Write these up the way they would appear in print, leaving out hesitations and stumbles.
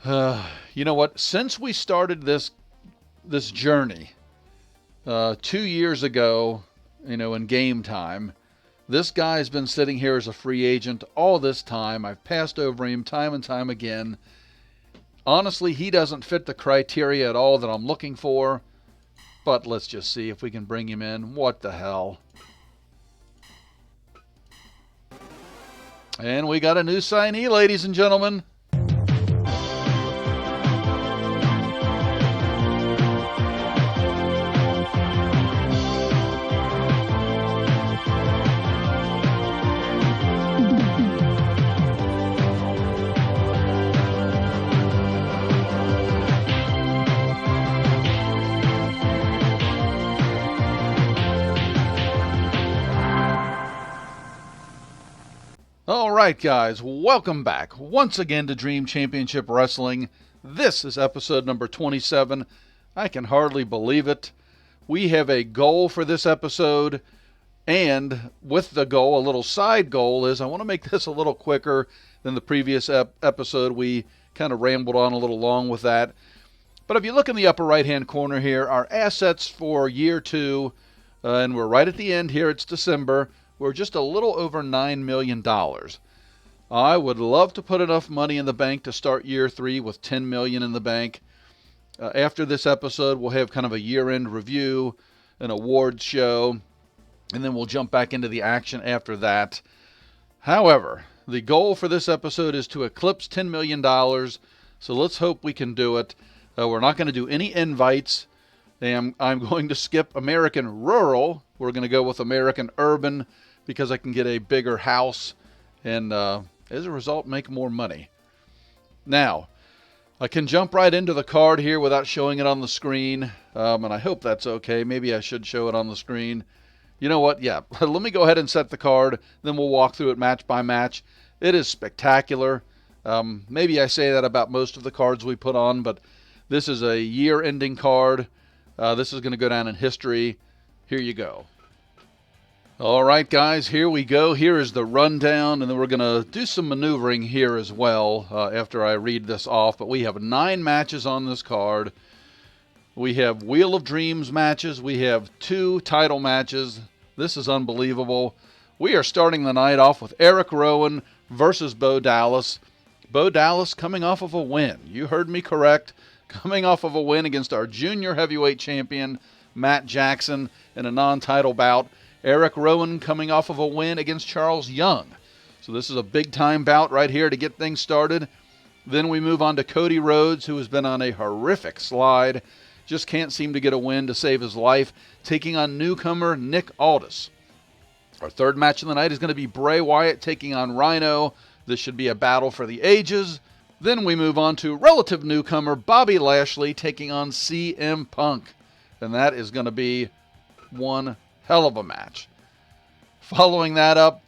You know what? Since we started this journey 2 years ago, in game time, this guy's been sitting here as a free agent all this time. I've passed over him time and time again. Honestly, he doesn't fit the criteria at all that I'm looking for. But let's just see if we can bring him in. What the hell? And we got a new signee, ladies and gentlemen. All right, guys, welcome back once again to Dream Championship Wrestling. This is episode number 27. I can hardly believe it. We have a goal for this episode, and with the goal, a little side goal is I want to make this a little quicker than the previous episode. We kind of rambled on a little long with that. But if you look in the upper right-hand corner here, our assets for year two, and we're right at the end here, it's December. We're just a little over $9 million. I would love to put enough money in the bank to start year three with $10 million in the bank. After this episode, we'll have kind of a year-end review, an awards show, and then we'll jump back into the action after that. However, the goal for this episode is to eclipse $10 million, so let's hope we can do it. We're not going to do any invites. I'm going to skip American Rural. We're going to go with American Urban, because I can get a bigger house and as a result make more money. Now, I can jump right into the card here without showing it on the screen, and I hope that's okay. Maybe I should show it on the screen. You know what? Yeah, let me go ahead and set the card, then we'll walk through it match by match. It is spectacular. Maybe I say that about most of the cards we put on, but this is a year-ending card. This is going to go down in history. Here you go. All right, guys, here we go. Here is the rundown, and then we're going to do some maneuvering here as well after I read this off. But we have 9 matches on this card. We have Wheel of Dreams matches. We have 2 title matches. This is unbelievable. We are starting the night off with Eric Rowan versus Bo Dallas. Bo Dallas coming off of a win. You heard me correct. Coming off of a win against our junior heavyweight champion, Matt Jackson, in a non-title bout. Eric Rowan coming off of a win against Charles Young. So this is a big-time bout right here to get things started. Then we move on to Cody Rhodes, who has been on a horrific slide. Just can't seem to get a win to save his life, taking on newcomer Nick Aldis. Our third match of the night is going to be Bray Wyatt taking on Rhino. This should be a battle for the ages. Then we move on to relative newcomer Bobby Lashley taking on CM Punk. And that is going to be one hell of a match. Following that up,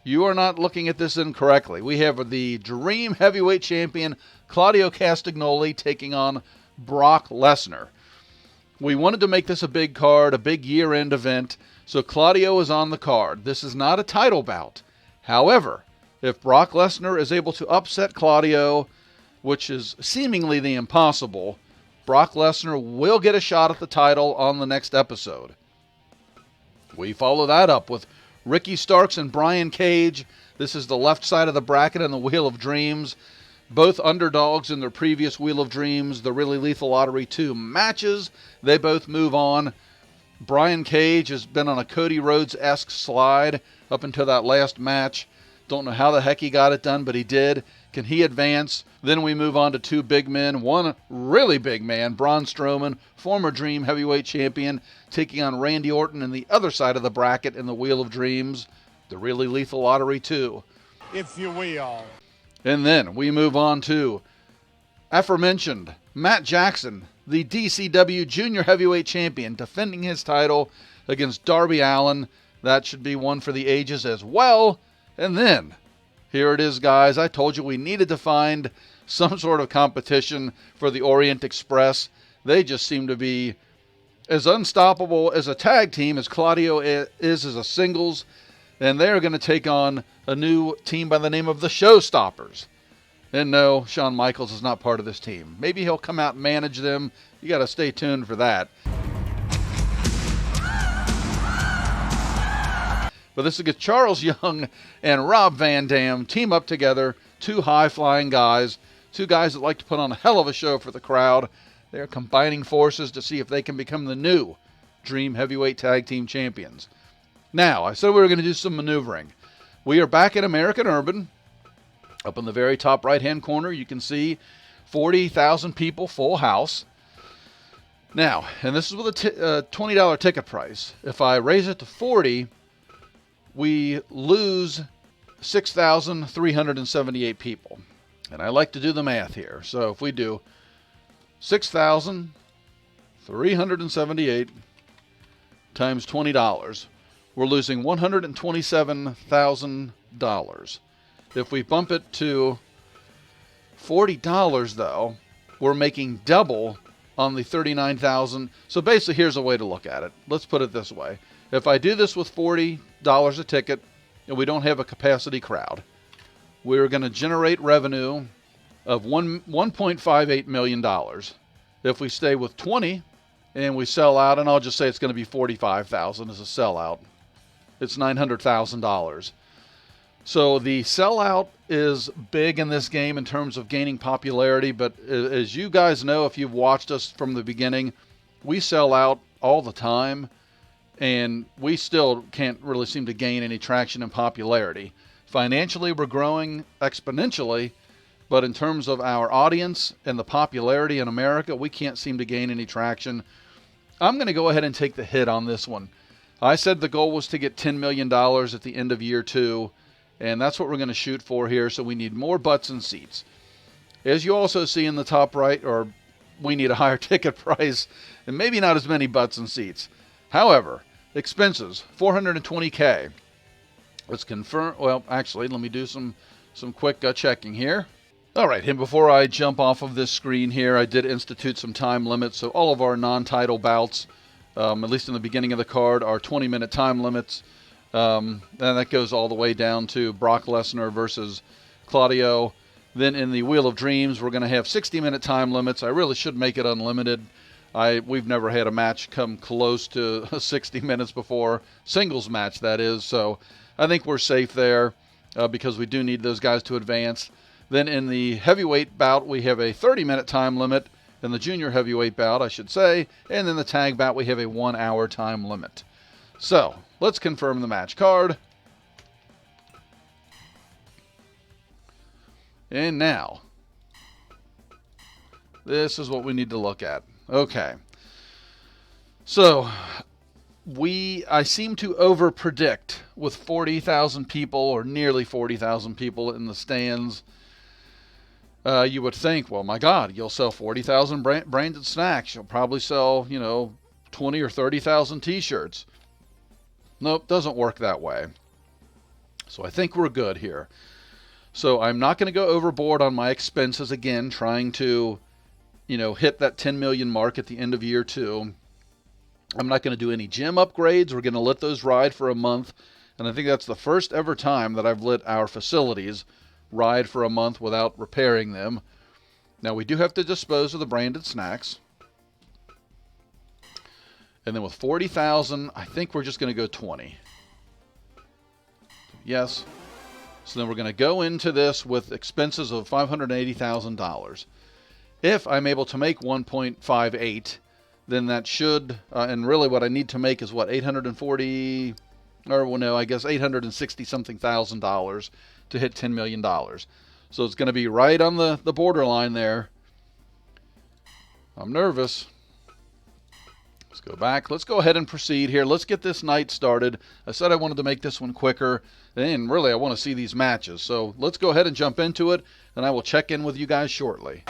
you are not looking at this incorrectly. We have the Dream Heavyweight Champion Claudio Castagnoli taking on Brock Lesnar. We wanted to make this a big card, a big year-end event, so Claudio is on the card. This is not a title bout. However, if Brock Lesnar is able to upset Claudio, which is seemingly the impossible, Brock Lesnar will get a shot at the title on the next episode. We follow that up with Ricky Starks and Brian Cage. This is the left side of the bracket in the Wheel of Dreams. Both underdogs in their previous Wheel of Dreams, the Really Lethal Lottery 2 matches. They both move on. Brian Cage has been on a Cody Rhodes-esque slide up until that last match. Don't know how the heck he got it done, but he did. Can he advance? Then we move on to 2 big men. One really big man, Braun Strowman, former Dream Heavyweight Champion, taking on Randy Orton in the other side of the bracket in the Wheel of Dreams, the Really Lethal Lottery 2. If you will. And then we move on to aforementioned Matt Jackson, the DCW Junior Heavyweight Champion, defending his title against Darby Allin. That should be one for the ages as well. And then, here it is, guys. I told you we needed to find some sort of competition for the Orient Express. They just seem to be as unstoppable as a tag team as Claudio is as a singles. And they're going to take on a new team by the name of the Showstoppers. And no, Shawn Michaels is not part of this team. Maybe he'll come out and manage them. You got to stay tuned for that. But this is Charles Young and Rob Van Dam team up together. Two high-flying guys. Two guys that like to put on a hell of a show for the crowd. They're combining forces to see if they can become the new Dream Heavyweight Tag Team Champions. Now, I said we were going to do some maneuvering. We are back at American Urban. Up in the very top right-hand corner, you can see 40,000 people, full house. Now, and this is with a $20 ticket price. If I raise it to 40, we lose 6,378 people. And I like to do the math here. So if we do 6,378 times $20, we're losing $127,000. If we bump it to $40, though, we're making double on the $39,000. So basically, here's a way to look at it. Let's put it this way. If I do this with $40 a ticket and we don't have a capacity crowd, we're going to generate revenue of $1.58 million. If we stay with 20 and we sell out, and I'll just say it's going to be $45,000 as a sellout, it's $900,000. So the sellout is big in this game in terms of gaining popularity, but as you guys know, if you've watched us from the beginning, we sell out all the time, and we still can't really seem to gain any traction and popularity. Financially, we're growing exponentially, but in terms of our audience and the popularity in America, we can't seem to gain any traction. I'm going to go ahead and take the hit on this one. I said the goal was to get $10 million at the end of year 2. And that's what we're going to shoot for here. So we need more butts and seats. As you also see in the top right, or we need a higher ticket price and maybe not as many butts and seats. However, expenses, $420K. Let's confirm. Well, actually, let me do some quick checking here. All right. And before I jump off of this screen here, I did institute some time limits. So all of our non-title bouts, at least in the beginning of the card, are 20-minute time limits. And that goes all the way down to Brock Lesnar versus Claudio. Then in the Wheel of Dreams, we're going to have 60-minute time limits. I really should make it unlimited. We've never had a match come close to 60 minutes before. Singles match, that is. So I think we're safe there because we do need those guys to advance. Then in the heavyweight bout, we have a 30-minute time limit. In the junior heavyweight bout, I should say. And then the tag bout, we have a 1-hour time limit. So let's confirm the match card. And now, this is what we need to look at. Okay. So, I seem to over-predict with 40,000 people, or nearly 40,000 people in the stands. You would think, well, my God, you'll sell 40,000 branded snacks. You'll probably sell, 20 or 30,000 t-shirts. Nope, doesn't work that way. So I think we're good here. So I'm not going to go overboard on my expenses again, trying to, hit that 10 million mark at the end of year 2. I'm not going to do any gym upgrades. We're going to let those ride for a month. And I think that's the first ever time that I've let our facilities ride for a month without repairing them. Now we do have to dispose of the branded snacks. And then with 40,000, I think we're just going to go 20. Yes. So then we're going to go into this with expenses of $580,000. If I'm able to make 1.58, then that should, and really what I need to make is what, 840, or well, no, I guess 860 something thousand dollars to hit $10 million. So it's going to be right on the borderline there. I'm nervous. Let's go back. Let's go ahead and proceed here. Let's get this night started. I said I wanted to make this one quicker, and really I want to see these matches. So let's go ahead and jump into it, and I will check in with you guys shortly.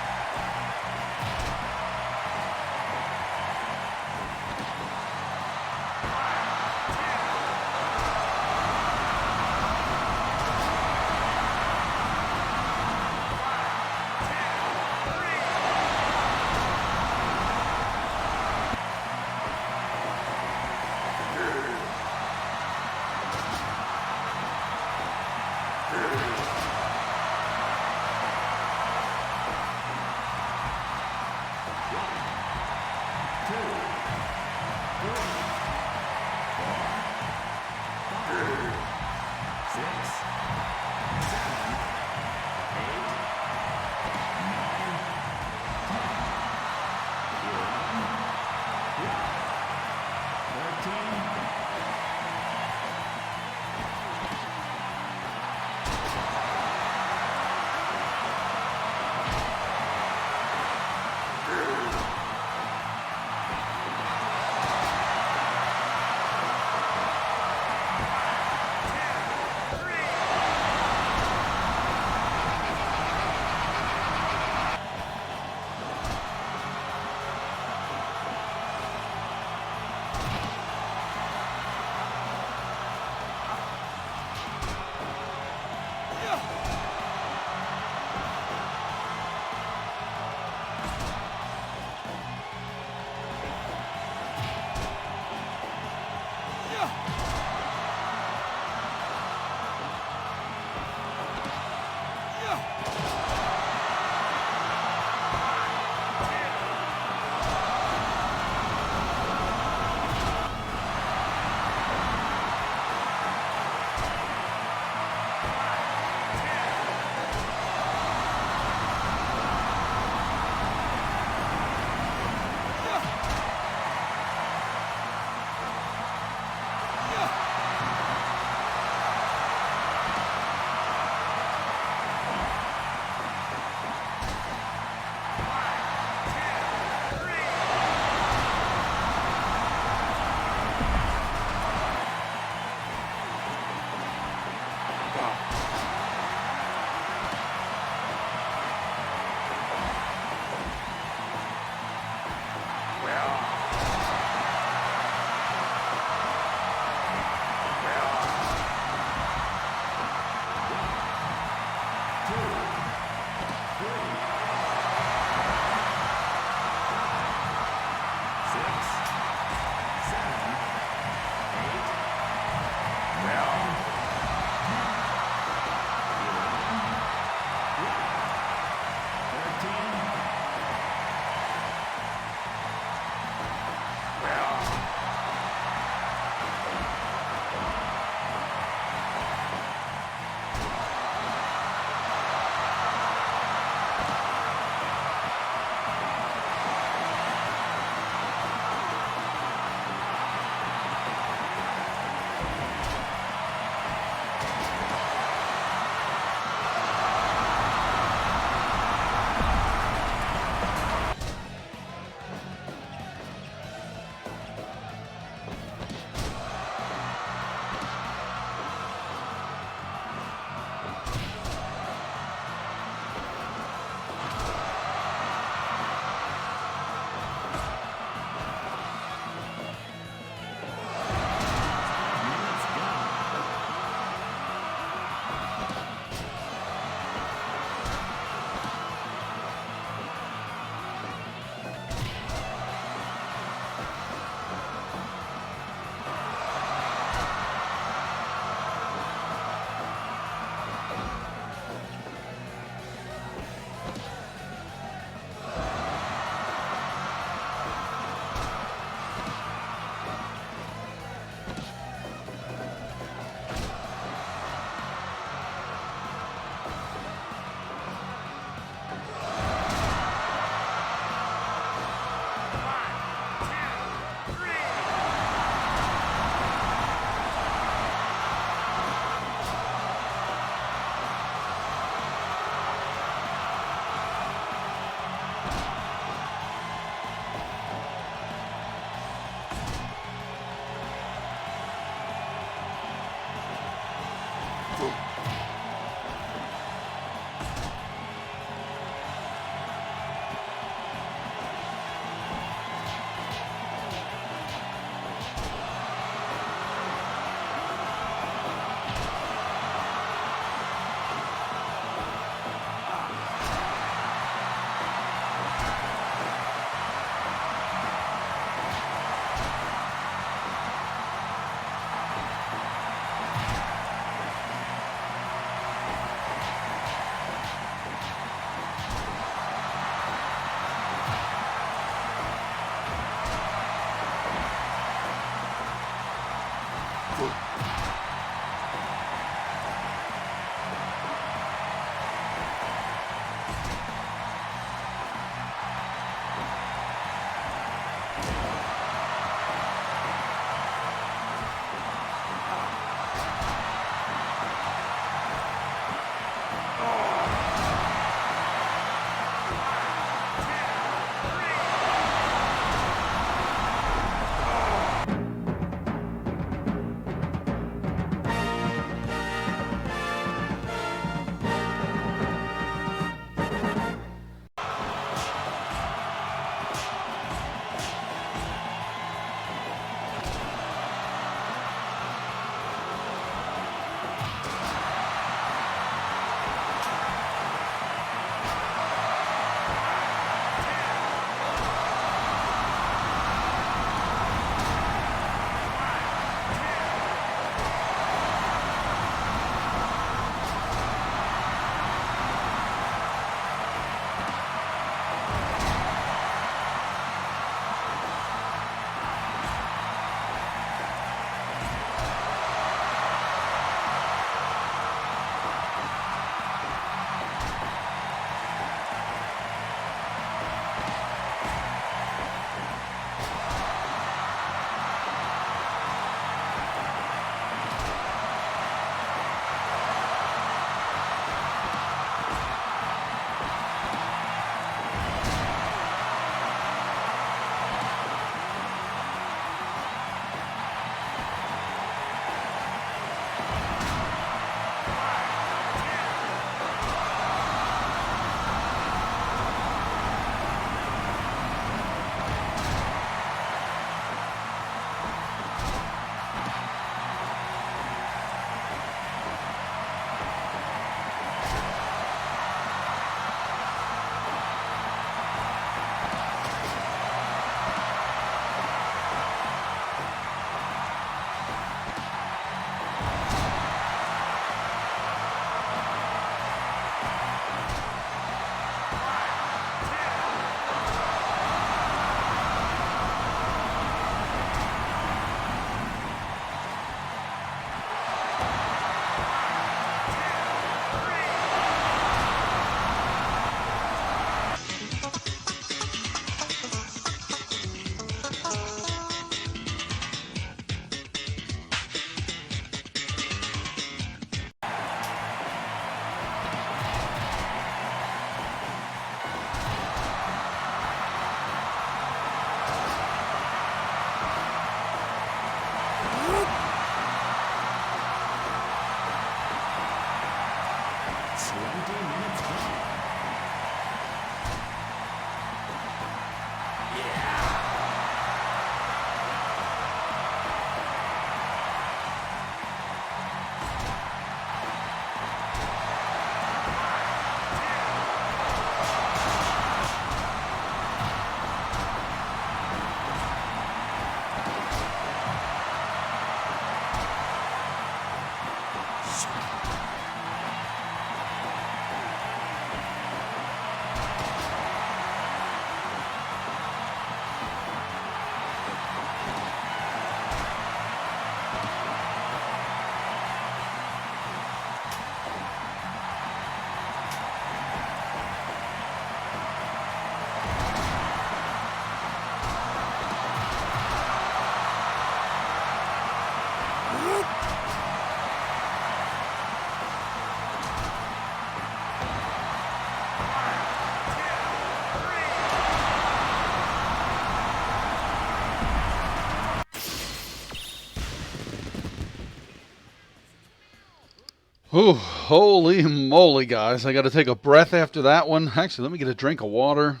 Ooh, holy moly, guys. I got to take a breath after that one. Actually, let me get a drink of water.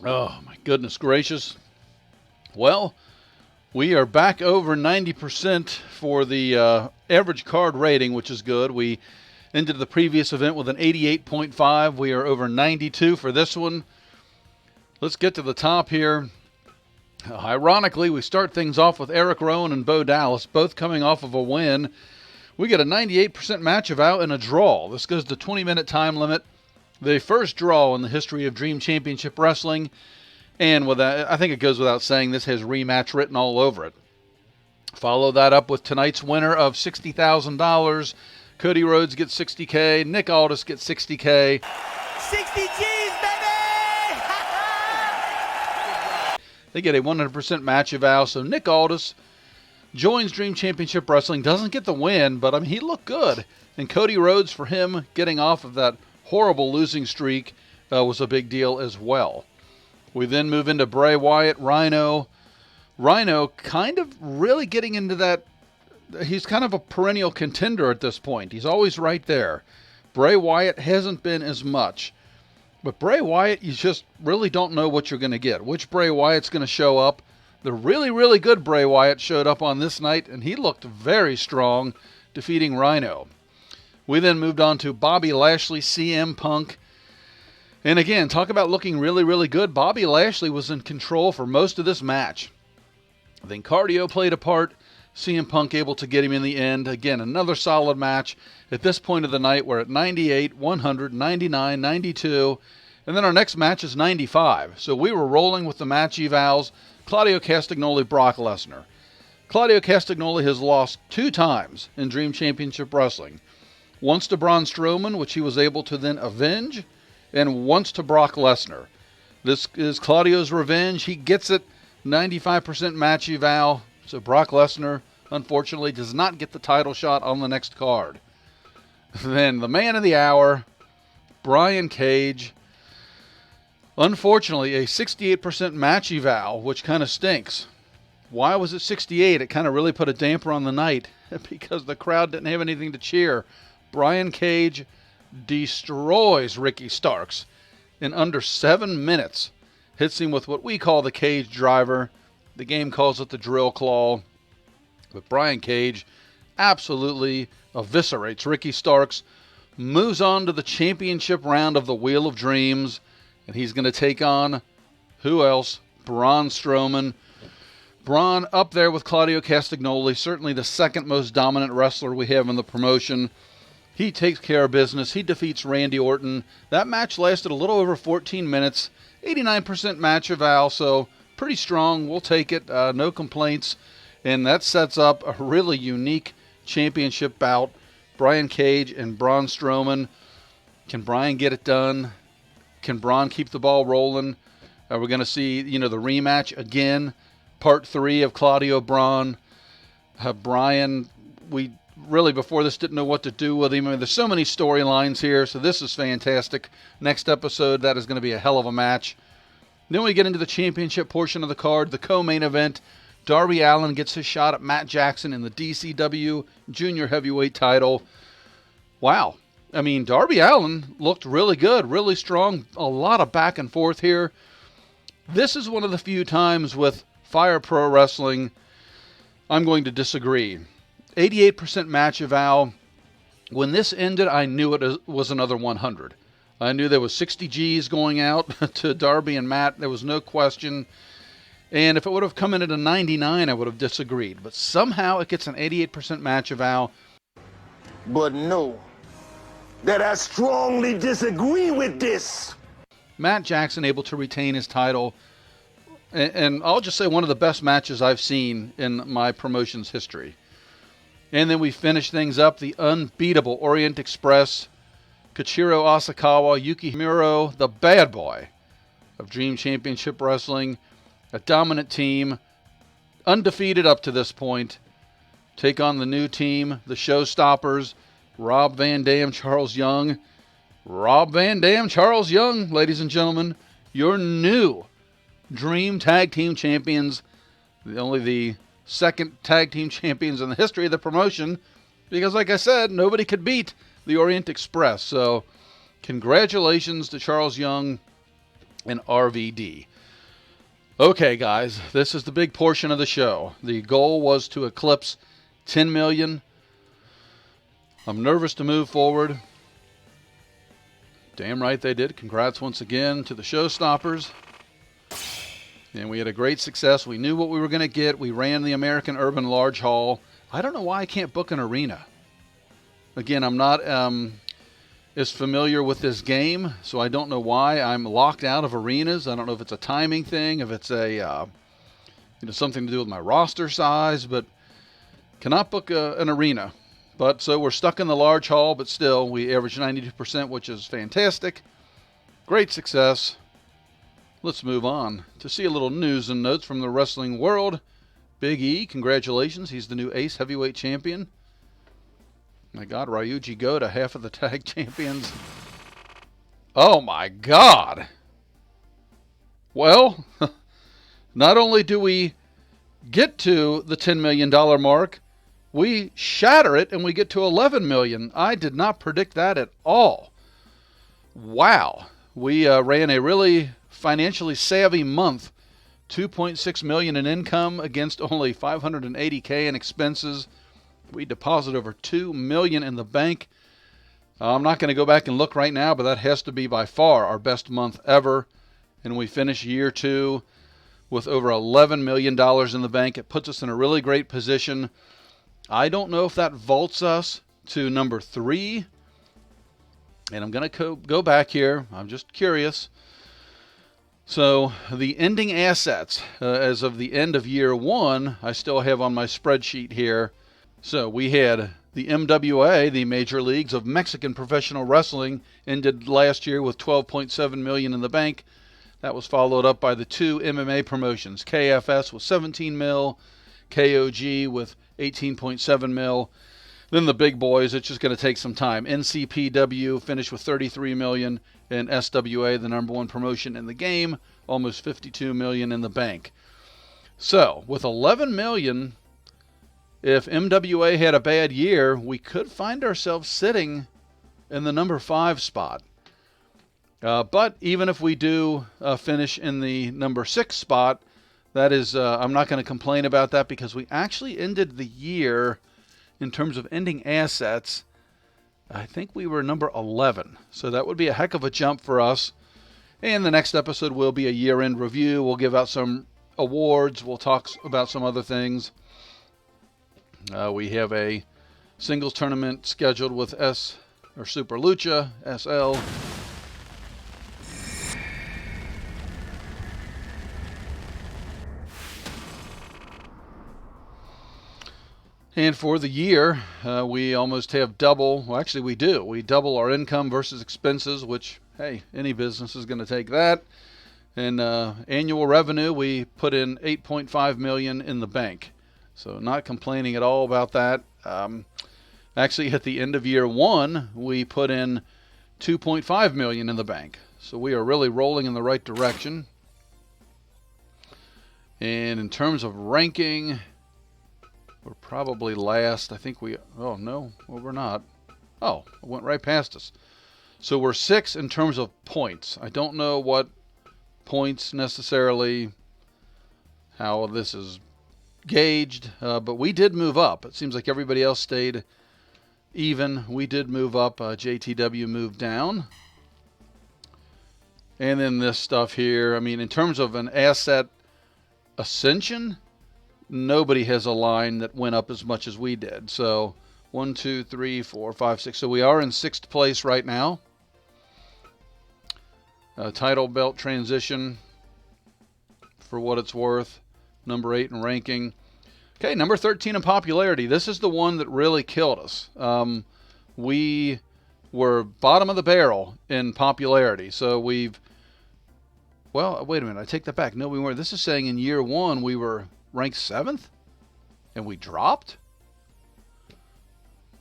Oh, my goodness gracious. Well, we are back over 90% for the average card rating, which is good. We ended the previous event with an 88.5. We are over 92 for this one. Let's get to the top here. Ironically, we start things off with Eric Rowan and Bo Dallas, both coming off of a win. We get a 98% match avow and a draw. This goes to 20-minute time limit. The first draw in the history of Dream Championship Wrestling. And with that, I think it goes without saying, this has rematch written all over it. Follow that up with tonight's winner of $60,000. Cody Rhodes gets $60K. Nick Aldis gets $60K. 60 G's, baby! They get a 100% match avow. So Nick Aldis joins Dream Championship Wrestling. Doesn't get the win, but I mean, he looked good. And Cody Rhodes, for him getting off of that horrible losing streak, was a big deal as well. We then move into Bray Wyatt, Rhino. Rhino kind of really getting into that. He's kind of a perennial contender at this point. He's always right there. Bray Wyatt hasn't been as much. But Bray Wyatt, you just really don't know what you're going to get. Which Bray Wyatt's going to show up. The really, really good Bray Wyatt showed up on this night, and he looked very strong, defeating Rhino. We then moved on to Bobby Lashley, CM Punk. And again, talk about looking really, really good. Bobby Lashley was in control for most of this match. Then cardio played a part. CM Punk able to get him in the end. Again, another solid match. At this point of the night, we're at 98, 100, 99, 92. And then our next match is 95. So we were rolling with the match evals. Claudio Castagnoli, Brock Lesnar. Claudio Castagnoli has lost 2 times in Dream Championship Wrestling. Once to Braun Strowman, which he was able to then avenge, and once to Brock Lesnar. This is Claudio's revenge. He gets it. 95% match eval. So Brock Lesnar, unfortunately, does not get the title shot on the next card. Then the man of the hour, Brian Cage. Unfortunately, a 68% match eval, which kind of stinks. Why was it 68? It kind of really put a damper on the night because the crowd didn't have anything to cheer. Brian Cage destroys Ricky Starks in under 7 minutes. Hits him with what we call the cage driver. The game calls it the drill claw. But Brian Cage absolutely eviscerates Ricky Starks. Moves on to the championship round of the Wheel of Dreams. And he's going to take on, who else? Braun Strowman. Braun up there with Claudio Castagnoli. Certainly the second most dominant wrestler we have in the promotion. He takes care of business. He defeats Randy Orton. That match lasted a little over 14 minutes. 89% match eval, so pretty strong. We'll take it. No complaints. And that sets up a really unique championship bout. Brian Cage and Braun Strowman. Can Brian get it done? Can Braun keep the ball rolling? Are we going to see, the rematch again? Part 3 of Claudio Braun. Brian, we really before this didn't know what to do with him. I mean, there's so many storylines here, so this is fantastic. Next episode, that is going to be a hell of a match. Then we get into the championship portion of the card, the co-main event. Darby Allin gets his shot at Matt Jackson in the DCW Junior Heavyweight title. Wow. I mean, Darby Allin looked really good, really strong. A lot of back and forth here. This is one of the few times with Fire Pro Wrestling I'm going to disagree. 88% match eval. When this ended, I knew it was another 100. I knew there was 60 G's going out to Darby and Matt. There was no question. And if it would have come in at a 99, I would have disagreed. But somehow it gets an 88% match eval. But no, that I strongly disagree with this. Matt Jackson able to retain his title. And I'll just say one of the best matches I've seen in my promotion's history. And then we finish things up. The unbeatable Orient Express. Koichiro Asakawa, Yuki Himuro, the bad boy of Dream Championship Wrestling. A dominant team. Undefeated up to this point. Take on the new team, the Showstoppers. Rob Van Dam, Charles Young. Rob Van Dam, Charles Young, ladies and gentlemen. Your new Dream Tag Team Champions. Only the second tag team champions in the history of the promotion, because like I said, nobody could beat the Orient Express. So congratulations to Charles Young and RVD. Okay, guys, this is the big portion of the show. The goal was to eclipse 10 million. I'm nervous to move forward. Damn right they did. Congrats once again to the showstoppers. And we had a great success. We knew what we were going to get. We ran the American Urban Large Hall. I don't know why I can't book an arena. Again, I'm not as familiar with this game, so I don't know why I'm locked out of arenas. I don't know if it's a timing thing, if it's a something to do with my roster size, but cannot book an arena. But so we're stuck in the large hall, but still we averaged 92%, which is fantastic. Great success. Let's move on to see a little news and notes from the wrestling world. Big E, congratulations. He's the new Ace Heavyweight Champion. My God, Ryuji Goda, half of the tag champions. Oh my God. Well, not only do we get to the $10 million mark, we shatter it and we get to 11 million. I did not predict that at all. Wow. We ran a really financially savvy month. 2.6 million in income against only 580K in expenses. We deposit over 2 million in the bank. I'm not going to go back and look right now, but that has to be by far our best month ever. And we finish year 2 with over $11 million in the bank. It puts us in a really great position. I don't know if that vaults us to number 3. And I'm going to go back here. I'm just curious. So the ending assets, as of the end of year 1, I still have on my spreadsheet here. So we had the MWA, the Major Leagues of Mexican Professional Wrestling, ended last year with 12.7 million in the bank. That was followed up by the 2 MMA promotions, KFS with 17 mil, KOG with 18.7 mil. Then the big boys, it's just going to take some time. NCPW finished with 33 million, and SWA, the number 1 promotion in the game, almost 52 million in the bank. So with 11 million, if MWA had a bad year, we could find ourselves sitting in the number 5 spot. But even if we do finish in the number 6 spot, that is, I'm not going to complain about that, because we actually ended the year, in terms of ending assets, I think we were number 11. So that would be a heck of a jump for us. And the next episode will be a year-end review. We'll give out some awards. We'll talk about some other things. We have a singles tournament scheduled with Super Lucha, SL. And for the year, we almost have double. Well, actually, we do. We double our income versus expenses, which, hey, any business is going to take that. And annual revenue, we put in 8.5 million in the bank. So not complaining at all about that. Actually, at the end of year 1, we put in 2.5 million in the bank. So we are really rolling in the right direction. And in terms of ranking, we're probably last. I think oh no, well, we're not. Oh, it went right past us. So we're 6 in terms of points. I don't know what points necessarily, how this is gauged, but we did move up. It seems like everybody else stayed even. We did move up. JTW moved down. And then this stuff here, I mean, in terms of an asset ascension, nobody has a line that went up as much as we did. So 1, 2, 3, 4, 5, 6. So we are in 6th place right now. Title belt transition, for what it's worth. Number 8 in ranking. Okay, number 13 in popularity. This is the one that really killed us. We were bottom of the barrel in popularity. So well, wait a minute. I take that back. No, we weren't. This is saying in year 1 we were ranked 7th, and we dropped?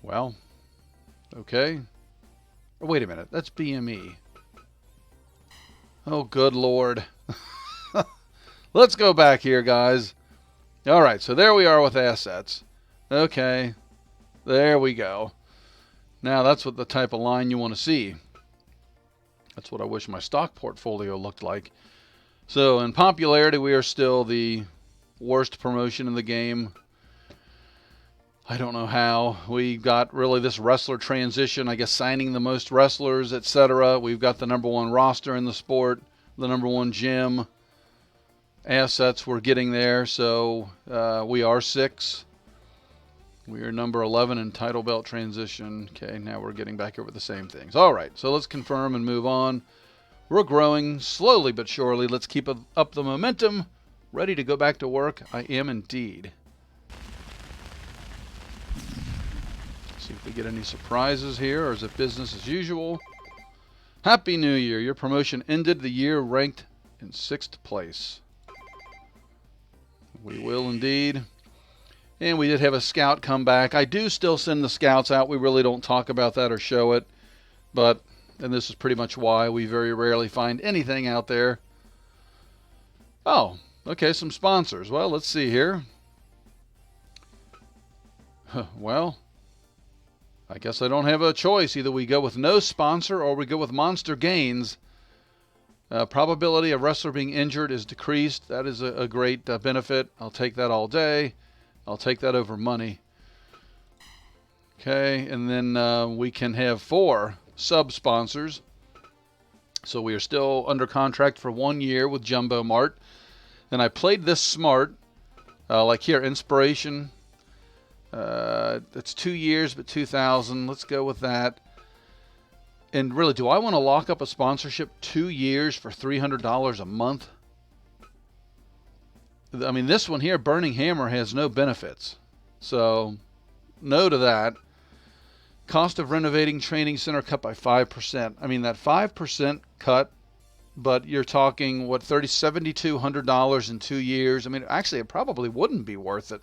Well, okay. Oh, wait a minute. That's BME. Oh, good Lord. Let's go back here, guys. All right, so there we are with assets. Okay, there we go. Now that's what the type of line you want to see. That's what I wish my stock portfolio looked like. So in popularity, we are still the worst promotion in the game. I don't know how. We got really this wrestler transition, I guess signing the most wrestlers, etc. We've got the number one roster in the sport, the number one gym. Assets, we're getting there, so we are 6. We are number 11 in title belt transition. Okay, now we're getting back over the same things. All right, so let's confirm and move on. We're growing slowly but surely. Let's keep up the momentum. Ready to go back to work? I am indeed. See if we get any surprises here, or is it business as usual? Happy New Year. Your promotion ended the year ranked in 6th place. We will indeed. And we did have a scout come back. I do still send the scouts out. We really don't talk about that or show it. But, and this is pretty much why, we very rarely find anything out there. Oh, okay, some sponsors. Well, let's see here. Well, I guess I don't have a choice. Either we go with no sponsor or we go with Monster Gains. Probability of wrestler being injured is decreased. That is a great benefit. I'll take that all day. I'll take that over money. Okay, and then we can have 4 sub-sponsors. So we are still under contract for 1 year with Jumbo Mart. And I played this smart. Like here, Inspiration. It's 2 years, but 2,000. Let's go with that. And really, do I want to lock up a sponsorship 2 years for $300 a month? I mean, this one here, Burning Hammer, has no benefits. So, no to that. Cost of renovating training center cut by 5%. I mean, that 5% cut, but you're talking, what, $7,200 in 2 years? I mean, actually, it probably wouldn't be worth it.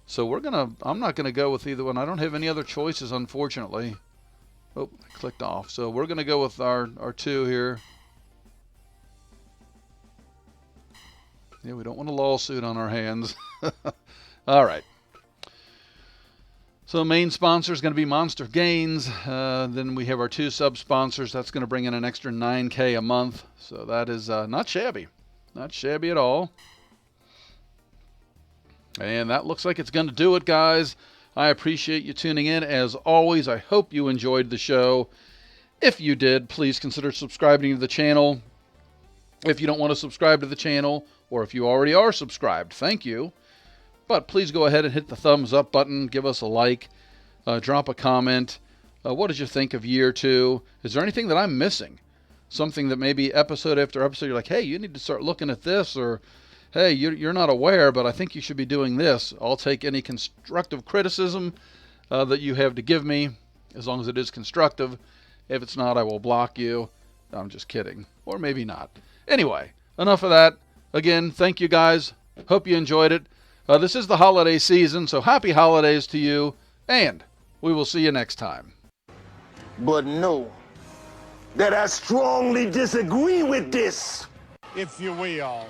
So I'm not going to go with either one. I don't have any other choices, unfortunately. Oh, I clicked off. So we're going to go with our 2 here. Yeah, we don't want a lawsuit on our hands. All right. So main sponsor is going to be Monster Gains. Then we have our 2 sub-sponsors. That's going to bring in an extra $9K a month. So that is not shabby. Not shabby at all. And that looks like it's going to do it, guys. I appreciate you tuning in. As always, I hope you enjoyed the show. If you did, please consider subscribing to the channel. If you don't want to subscribe to the channel, or if you already are subscribed, thank you. But please go ahead and hit the thumbs up button. Give us a like. Drop a comment. What did you think of year 2? Is there anything that I'm missing? Something that maybe episode after episode you're like, hey, you need to start looking at this, or hey, you're not aware, but I think you should be doing this. I'll take any constructive criticism that you have to give me, as long as it is constructive. If it's not, I will block you. I'm just kidding. Or maybe not. Anyway, enough of that. Again, thank you guys. Hope you enjoyed it. This is the holiday season, so happy holidays to you, and we will see you next time. But know that I strongly disagree with this. If you will.